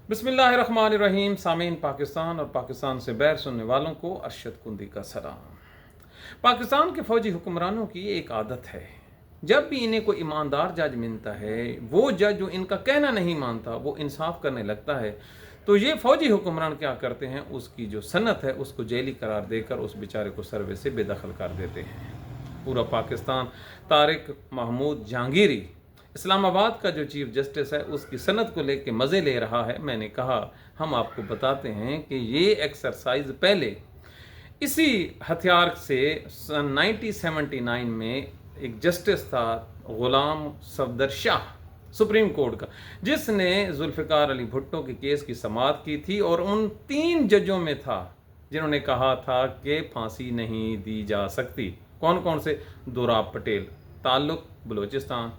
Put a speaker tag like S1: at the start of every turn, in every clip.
S1: बिस्मिल्लाहिर्रहमानिर्रहीम। सामीन पाकिस्तान और पाकिस्तान से बैर सुनने वालों को अरशद कुंदी का सलाम। पाकिस्तान के फ़ौजी हुक्मरानों की एक आदत है, जब भी इन्हें कोई ईमानदार जज मिलता है, वो जज जो इनका कहना नहीं मानता, वो इंसाफ करने लगता है, तो ये फ़ौजी हुक्मरान क्या करते हैं, उसकी जो सनत है उसको जेली करार देकर उस बेचारे को सर्वे से बेदखल कर देते हैं। पूरा पाकिस्तान तारिक महमूद जहांगीरी, इस्लामाबाद का जो चीफ जस्टिस है, उसकी सनत को लेके मज़े ले रहा है। मैंने कहा हम आपको बताते हैं कि ये एक्सरसाइज पहले इसी हथियार से सन 1979 में एक जस्टिस था, गुलाम सफदर शाह, सुप्रीम कोर्ट का, जिसने जुल्फ़िकार अली भुट्टो के केस की समाअत की थी और उन 3 जजों में था जिन्होंने कहा था कि फांसी नहीं दी जा सकती। कौन कौन से? दोराब पटेल, ताल्लुक बलूचिस्तान;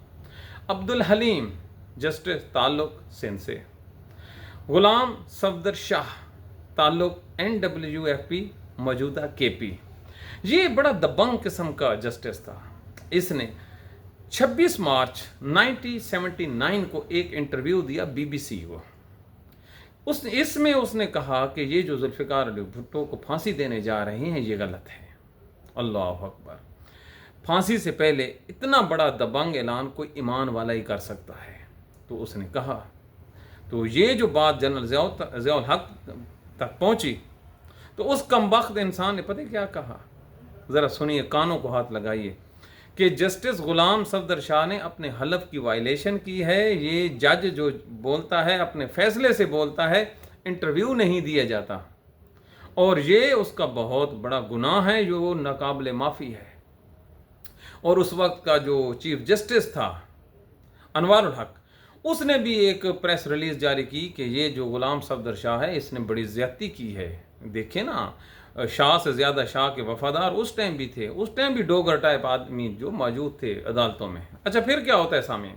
S1: अब्दुल हलीम, जस्टिस, ताल्लुक सिंध से; गुलाम सफदर शाह, ताल्लुक NWFP, मौजूदा KP। ये बड़ा दबंग किस्म का जस्टिस था। इसने 26 मार्च 1979 को एक इंटरव्यू दिया BBC को। इसमें उसने कहा कि ये जो जुल्फ़िकार अली भुट्टो को फांसी देने जा रहे हैं, ये गलत है। अल्लाह अकबर! फांसी से पहले इतना बड़ा दबंग ऐलान कोई ईमान वाला ही कर सकता है। तो उसने कहा, तो ये जो बात जनरल ज़ियाउल हक तक पहुंची, तो उस कमबख्त इंसान ने पता क्या कहा? ज़रा सुनिए, कानों को हाथ लगाइए, कि जस्टिस गुलाम सफदर शाह ने अपने हलफ की वायलेशन की है। ये जज जो बोलता है अपने फैसले से बोलता है, इंटरव्यू नहीं दिया जाता, और ये उसका बहुत बड़ा गुनाह है जो नाकाबिले माफ़ी है। और उस वक्त का जो चीफ जस्टिस था, अनवारुल हक, उसने भी एक प्रेस रिलीज़ जारी की कि ये जो गुलाम सफदर शाह है, इसने बड़ी ज़्यादती की है। देखे ना, शाह से ज़्यादा शाह के वफादार उस टाइम भी थे, उस टाइम भी डोगर टाइप आदमी जो मौजूद थे अदालतों में। अच्छा, फिर क्या होता है सामने?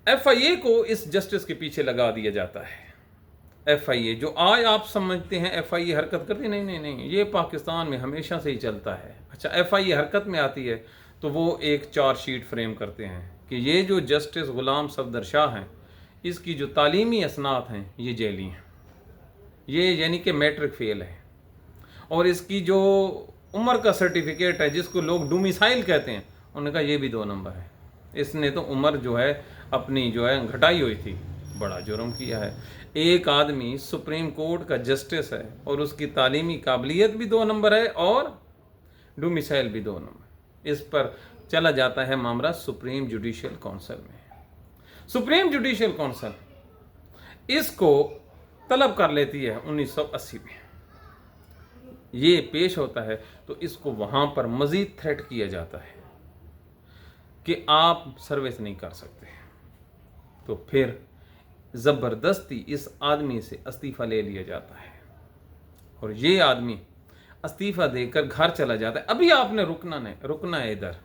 S1: FIA को इस जस्टिस के पीछे लगा दिया जाता है। FIA जो आज आप समझते हैं FIA हरकत करती, नहीं नहीं नहीं, ये पाकिस्तान में हमेशा से ही चलता है। अच्छा, FIA हरकत में आती है तो वो एक चार्जशीट फ्रेम करते हैं कि ये जो जस्टिस गुलाम सफदर शाह हैं, इसकी जो तालीमी असनाद हैं ये जेली हैं, ये यानी कि मैट्रिक फेल है, और इसकी जो उम्र का सर्टिफिकेट है, जिसको लोग डोमिसाइल कहते हैं, उन्होंने कहा ये भी 2 नंबर है। इसने तो उम्र जो है अपनी जो है घटाई हुई थी। बड़ा जुर्म किया है। एक आदमी सुप्रीम कोर्ट का जस्टिस है और उसकी तालीमी काबिलियत भी 2 नंबर है और डोमिसाइल भी 2 नंबर। इस पर चला जाता है मामला सुप्रीम जुडिशियल काउंसिल में। सुप्रीम जुडिशियल काउंसिल इसको तलब कर लेती है 1980 में। ये पेश होता है तो इसको वहाँ पर मज़ीद थ्रेट किया जाता है कि आप सर्विस नहीं कर सकते। तो फिर ज़बरदस्ती इस आदमी से इस्तीफ़ा ले लिया जाता है और ये आदमी इस्तीफ़ा देकर घर चला जाता है। अभी आपने रुकना है इधर,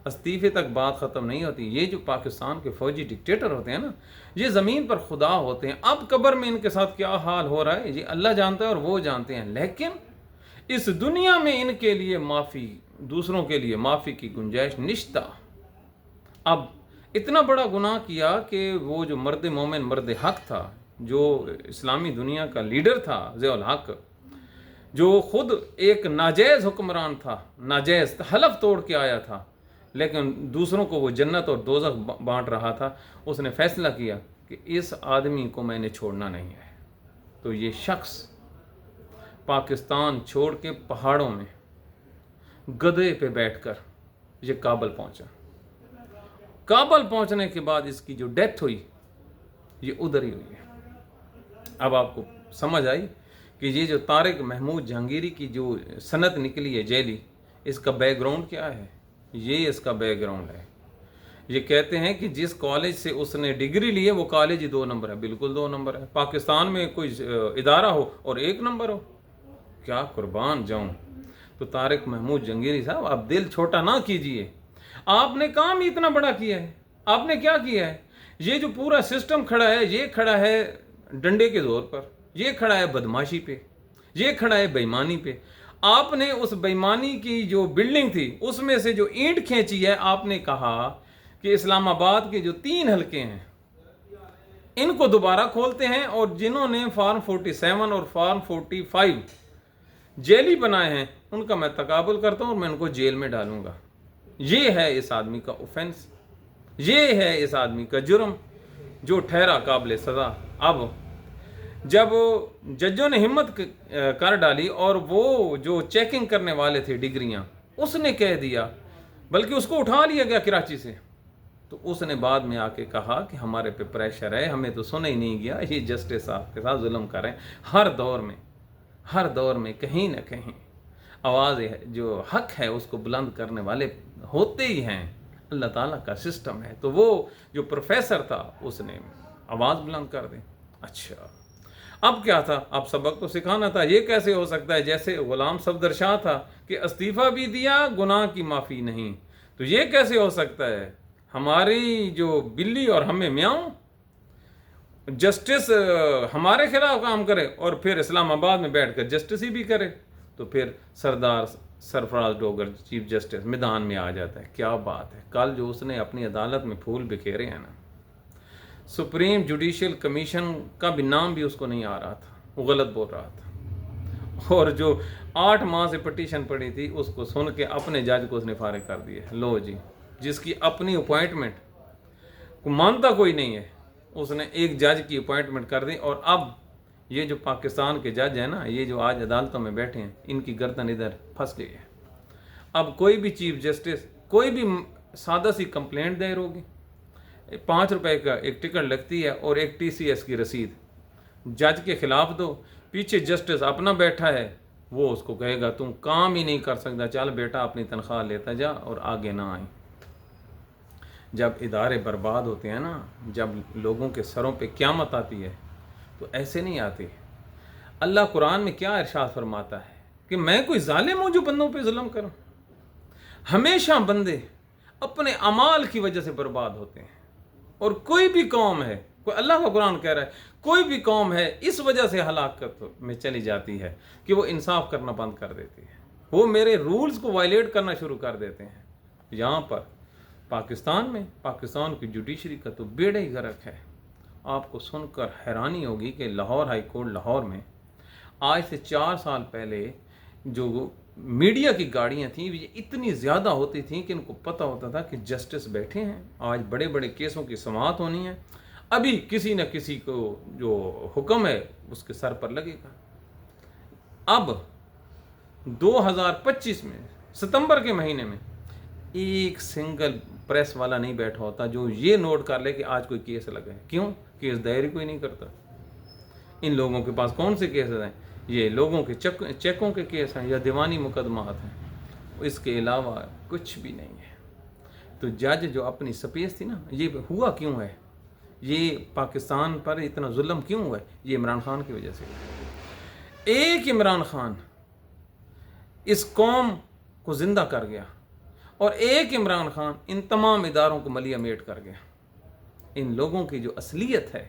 S1: इस्तीफ़े तक बात ख़त्म नहीं होती। ये जो पाकिस्तान के फ़ौजी डिक्टेटर होते हैं ना, ये ज़मीन पर खुदा होते हैं। अब कब्र में इनके साथ क्या हाल हो रहा है ये अल्लाह जानता है और वो जानते हैं, लेकिन इस दुनिया में इनके लिए माफ़ी, दूसरों के लिए माफ़ी की गुंजाइश निश्ता। अब इतना बड़ा गुनाह किया कि वो जो मर्द मोमिन, मर्द हक था, जो इस्लामी दुनिया का लीडर था, ज़ियाउल हक, जो ख़ुद एक नाजायज़ हुक्मरान था, नाजायज़ हलफ तोड़ के आया था, लेकिन दूसरों को वो जन्नत और दोज़ख बांट रहा था, उसने फ़ैसला किया कि इस आदमी को मैंने छोड़ना नहीं है। तो ये शख्स पाकिस्तान छोड़ के पहाड़ों में गधे पे बैठकर ये काबल पहुंचा। काबल पहुंचने के बाद इसकी जो डेथ हुई ये उधर ही हुई है। अब आपको समझ आई कि ये जो तारिक महमूद जहांगीरी की जो सनत निकली है जेली, इसका बैकग्राउंड क्या है? ये इसका बैकग्राउंड है। ये कहते हैं कि जिस कॉलेज से उसने डिग्री ली है वो कॉलेज ही 2 नंबर है, बिल्कुल 2 नंबर है। पाकिस्तान में कोई इदारा हो और 1 नंबर हो, क्या कुर्बान जाऊं। तो तारिक महमूद जहांगीरी साहब, आप दिल छोटा ना कीजिए। आपने काम ही इतना बड़ा किया है। आपने क्या किया है? ये जो पूरा सिस्टम खड़ा है, ये खड़ा है डंडे के जोर पर, ये खड़ा है बदमाशी पे, ये खड़ा है बेईमानी पे। आपने उस बेईमानी की जो बिल्डिंग थी उसमें से जो ईंट खींची है, आपने कहा कि इस्लामाबाद के जो 3 हलके हैं इनको दोबारा खोलते हैं और जिन्होंने फॉर्म 47 और फॉर्म 45 जेली बनाए हैं उनका मैं तकाबुल करता हूँ और मैं उनको जेल में डालूंगा। ये है इस आदमी का ऑफेंस, ये है इस आदमी का जुर्म जो ठहरा काबिल सज़ा। अब जब जजों ने हिम्मत कर डाली और वो जो चेकिंग करने वाले थे डिग्रियां, उसने कह दिया, बल्कि उसको उठा लिया गया कराची से, तो उसने बाद में आके कहा कि हमारे पे प्रेशर है, हमें तो सुना ही नहीं गया, ये जस्टिस साहब के साथ जुल्म कर रहे हैं। हर दौर में कहीं ना कहीं आवाज़ जो हक है उसको बुलंद करने वाले होते ही हैं। अल्लाह ताला का सिस्टम है। तो वो जो प्रोफेसर था उसने आवाज़ बुलंद कर दी। अच्छा, अब क्या था? अब सबक तो सिखाना था। ये कैसे हो सकता है जैसे गुलाम सफदर शाह था कि इस्तीफ़ा भी दिया, गुनाह की माफ़ी नहीं। तो ये कैसे हो सकता है? हमारी जो बिल्ली और हमें म्याऊं, जस्टिस हमारे खिलाफ काम करे और फिर इस्लामाबाद में बैठकर जस्टिस ही भी करे। तो फिर सरदार सरफराज डोगर चीफ जस्टिस मैदान में आ जाता है। क्या बात है! कल जो उसने अपनी अदालत में फूल बिखेरे हैं ना, सुप्रीम जुडिशियल कमीशन का भी नाम भी उसको नहीं आ रहा था, वो गलत बोल रहा था। और जो 8 माह से पटिशन पड़ी थी उसको सुन के अपने जज को उसने फारिग कर दिया। लो जी, जिसकी अपनी अपॉइंटमेंट को मानता कोई नहीं है, उसने एक जज की अपॉइंटमेंट कर दी। और अब ये जो पाकिस्तान के जज हैं ना, ये जो आज अदालतों में बैठे हैं, इनकी गर्दन इधर फंस गई है। अब कोई भी चीफ जस्टिस कोई भी सादा सी कंप्लेंट दायर होगी, 5 रुपए का एक टिकट लगती है और एक TCS की रसीद जज के खिलाफ दो। पीछे जस्टिस अपना बैठा है, वो उसको कहेगा तुम काम ही नहीं कर सकता, चल बेटा अपनी तनख्वाह लेता जा और आगे ना आए। जब इदारे बर्बाद होते हैं ना, जब लोगों के सरों पे क़यामत आती है, तो ऐसे नहीं आती। अल्लाह कुरान में क्या इरशाद फरमाता है कि मैं कोई जालिम हूँ जो बंदों पे जुल्म करूँ? हमेशा बंदे अपने अमाल की वजह से बर्बाद होते हैं। और कोई भी कौम है, कोई, अल्लाह का कुरान कह रहा है, कोई भी कौम है इस वजह से हलाकत में चली जाती है कि वो इंसाफ करना बंद कर देती है, वो मेरे रूल्स को वायलेट करना शुरू कर देते हैं। यहाँ पर पाकिस्तान में पाकिस्तान की जुडिशरी का तो बेड़ा ही गर्क है। आपको सुनकर हैरानी होगी कि लाहौर हाई कोर्ट लाहौर में आज से 4 साल पहले जो मीडिया की गाड़ियां थीं ये इतनी ज़्यादा होती थीं कि इनको पता होता था कि जस्टिस बैठे हैं, आज बड़े बड़े केसों की समाअत होनी है, अभी किसी न किसी को जो हुक्म है उसके सर पर लगेगा। अब 2025 में सितंबर के महीने में एक सिंगल प्रेस वाला नहीं बैठा होता जो ये नोट कर ले कि आज कोई केस लगा है। क्यों? केस दायर कोई नहीं करता। इन लोगों के पास कौन से केसेस हैं? ये लोगों के चेकों के केस हैं या दीवानी मुकदमात हैं, इसके अलावा कुछ भी नहीं है। तो जज जो अपनी स्पेस थी ना, ये हुआ क्यों है? ये पाकिस्तान पर इतना जुल्म क्यों हुआ है? ये इमरान खान की वजह से। एक इमरान खान इस कौम को जिंदा कर गया और एक इमरान खान इन तमाम इदारों को मलिया मेट कर गया। इन लोगों की जो असलियत है,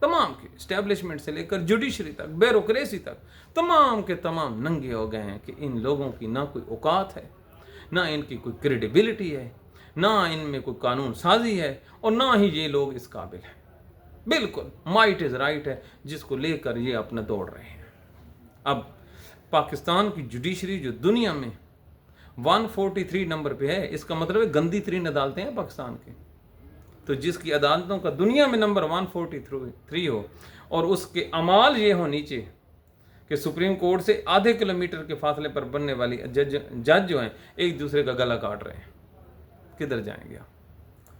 S1: तमाम की इस्टेब्लिशमेंट से लेकर जुडिशरी तक, ब्यूरोक्रेसी तक, तमाम के तमाम नंगे हो गए हैं कि इन लोगों की ना कोई औकात है, ना इनकी कोई क्रेडिबिलिटी है, ना इनमें कोई कानून साजी है और ना ही ये लोग इस काबिल हैं। बिल्कुल माइट इज़ राइट है जिसको लेकर ये अपना दौड़ रहे हैं। अब पाकिस्तान की जुडिशरी जो दुनिया में 143 नंबर पे है, इसका मतलब है गंदी तरीन अदालतें हैं पाकिस्तान की। तो जिसकी अदालतों का दुनिया में नंबर 143 हो और उसके अमाल ये हो नीचे कि सुप्रीम कोर्ट से आधे किलोमीटर के फासले पर बनने वाली जज जो हैं एक दूसरे का गला काट रहे हैं, किधर जाएंगे आप?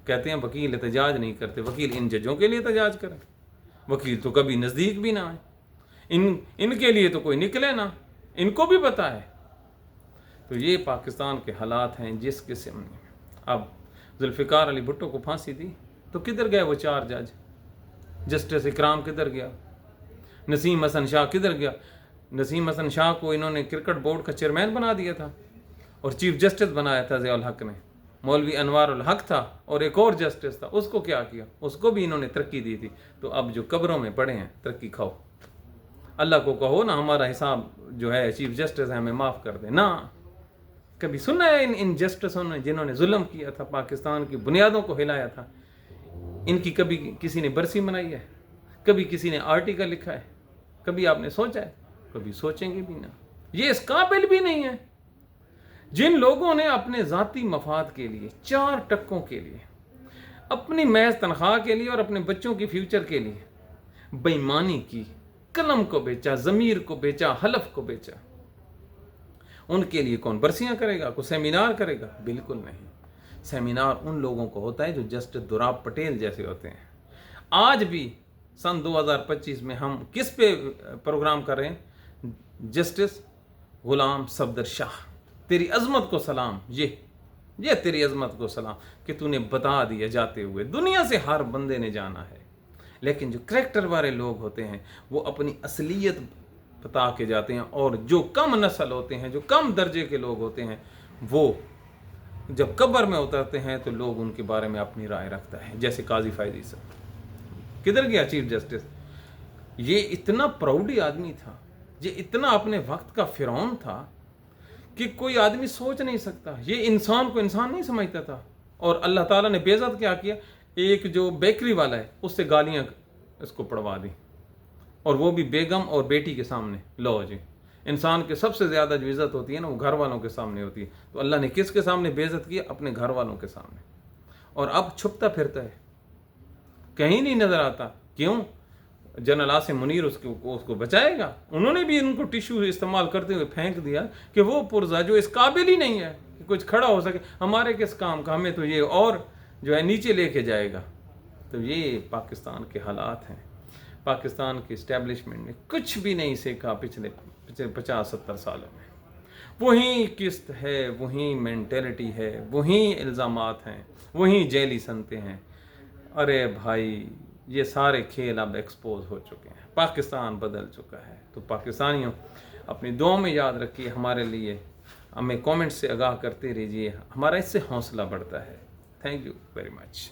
S1: कहते हैं वकील एहतजाज नहीं करते, वकील इन जजों के लिए एहतजाज करें। वकील तो कभी नज़दीक भी ना आए, इनके लिए तो कोई निकले ना, इनको भी पता है। तो ये पाकिस्तान के हालात हैं जिस किस्म ने अब जुल्फ़िकार अली भुट्टो को फांसी दी, तो किधर गए वो 4 जज? जस्टिस इकराम किधर गया? नसीम हसन शाह किधर गया? नसीम हसन शाह को इन्होंने क्रिकेट बोर्ड का चेयरमैन बना दिया था और चीफ जस्टिस बनाया था ज़िया उल हक ने। मौलवी अनवार उल हक था और एक और जस्टिस था, उसको क्या किया? उसको भी इन्होंने तरक्की दी थी। तो अब जो कब्रों में पड़े हैं, तरक्की खाओ, अल्लाह को कहो ना हमारा हिसाब जो है चीफ जस्टिस है हमें माफ़ कर दे ना। कभी सुना है इन जस्टिसों ने जिन्होंने जुल्म किया था, पाकिस्तान की बुनियादों को हिलाया था? इनकी कभी किसी ने बरसी मनाई है? कभी किसी ने आर्टिकल लिखा है? कभी आपने सोचा है? कभी सोचेंगे भी ना। ये इस काबिल भी नहीं है। जिन लोगों ने अपने ज़ाती मफाद के लिए, 4 टक्कों के लिए, अपनी महज तनख्वाह के लिए और अपने बच्चों की फ्यूचर के लिए बेईमानी की, कलम को बेचा, ज़मीर को बेचा, हलफ को बेचा, उनके लिए कौन बरसियां करेगा? कोई सेमिनार करेगा? बिल्कुल नहीं। सेमिनार उन लोगों को होता है जो जस्टिस दुराब पटेल जैसे होते हैं। आज भी सन 2025 में हम किस पे प्रोग्राम कर रहे हैं? जस्टिस गुलाम सफदर शाह, तेरी अजमत को सलाम। ये तेरी अजमत को सलाम कि तूने बता दिया जाते हुए। दुनिया से हर बंदे ने जाना है, लेकिन जो करैक्टर वाले लोग होते हैं वो अपनी असलियत बता के जाते हैं, और जो कम नस्ल होते हैं, जो कम दर्जे के लोग होते हैं, वो जब कब्र में उतरते हैं तो लोग उनके बारे में अपनी राय रखता है। जैसे काजी फायदी साहब, किधर गया चीफ जस्टिस? ये इतना प्राउडी आदमी था, ये इतना अपने वक्त का फिरौन था कि कोई आदमी सोच नहीं सकता। ये इंसान को इंसान नहीं समझता था, और अल्लाह ताला ने बेइज्जत क्या किया? एक जो बेकरी वाला है उससे गालियां इसको पढ़वा दी, और वो भी बेगम और बेटी के सामने। लो जी, इंसान के सबसे ज़्यादा जो इज़्ज़त होती है ना, वो घर वालों के सामने होती है। तो अल्लाह ने किसके सामने बेइज्जत की? अपने घर वालों के सामने। और अब छुपता फिरता है, कहीं नहीं नज़र आता। क्यों? जनरल आसिम मुनीर उसको बचाएगा। उन्होंने भी इनको टिश्यू इस्तेमाल करते हुए फेंक दिया कि वो पुर्जा जो इस काबिल ही नहीं है कि कुछ खड़ा हो सके, हमारे किस काम का, हमें तो ये और जो है नीचे लेके जाएगा। तो ये पाकिस्तान के हालात हैं। पाकिस्तान की इस्टेब्लिशमेंट ने कुछ भी नहीं सीखा पिछले 50-70 सालों में। वही किस्त है, वही मेंटेलिटी है, वही इल्ज़ामात हैं, वही जेली सनते हैं। अरे भाई, ये सारे खेल अब एक्सपोज हो चुके हैं। पाकिस्तान बदल चुका है। तो पाकिस्तानियों, अपनी दुआ में याद रखिए हमारे लिए, हमें कमेंट से आगाह करते रहिए, हमारा इससे हौसला बढ़ता है। Thank you very much.